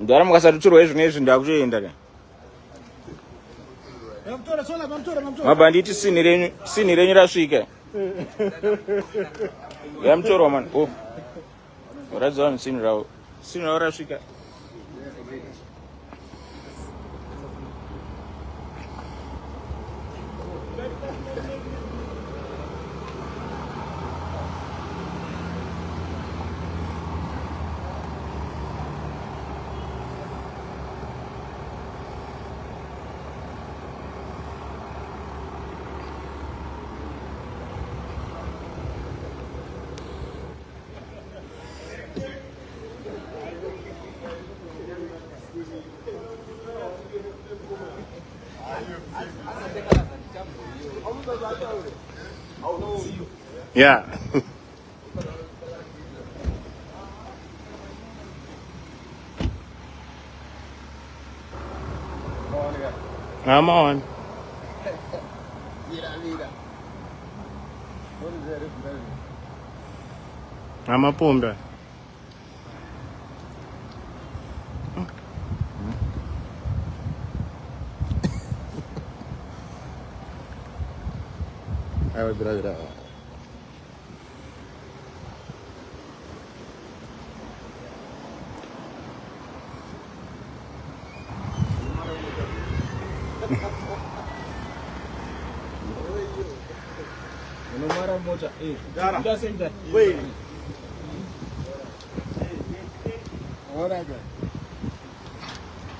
Ndara mukasatuturwa izvonezvi ndakutoenda ka. Mubhanditi sini renyu rasvika. Yamutorwa man. Oh. Uradza vanhu sini ravo. Sini ravo rasvika. Yeah. I'm on. I'm a pumda. I will be right there. Wait. What happened?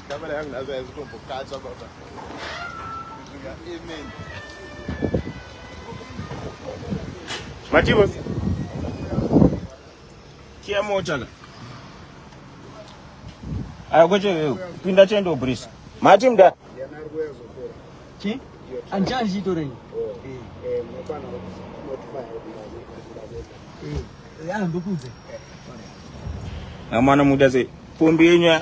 Camera having as a group of cats about that. Evening. Mativos. Kia moja. Ayo goje pinda chendo bris. Matimda. Ki? Anjanji to rei. Mapana notify. Ya ndukuze. Amana muda ze pombe yenyu.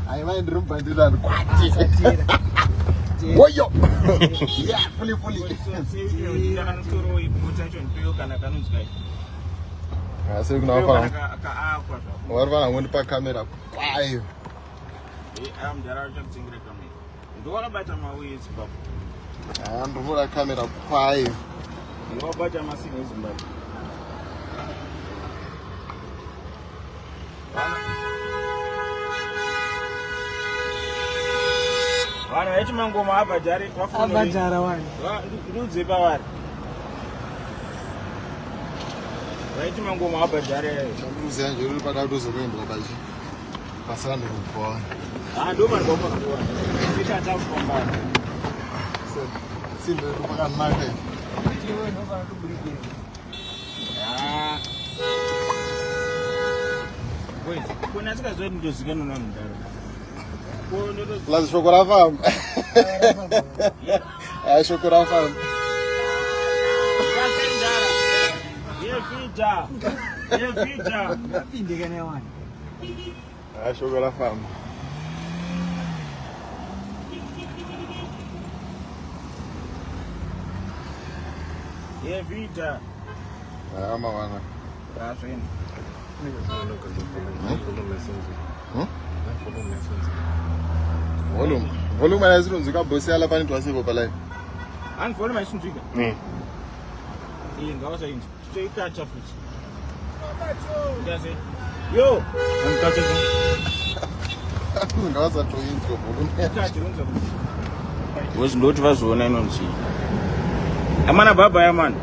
I mind room and do that. Woyo! Yeah, fully. I say now. Warva ngoni pa camera kwayo. I'm the right of thing recommend. Do all about my way is bab. I'm the camera kwayo. No about my sing is bab. Wana eti mangoma hapa jari wafuna. Abajara wani. Ruze bawari. Eti mangoma hapa jari. Ruze anje uri pakaruze kuenda kabaji. Pasando kupoa. Ndo mari kwa kwa. Kisha atakukomba. Simbe kupaka mate. Chiwe ndo bana tubulike. Wait, kuna sika zote ndio zikano na mdaro. Laat chocola fam. Ah, chocola fam. Ye vita. Pinde gani wani. Ah, chocola fam. Ye vita. Ah, mawana. Rasweni. Volume ya zero nzika bosi ala pani twasibo pala. Volume isinzika. Ngawaza inzi. Toikacha futhi. Ngaze. Yo, ngikacha zo. Ngawaza to intro volume. Kacha unza. Wezi ndoti vazona inonzi. Amana baba ya man.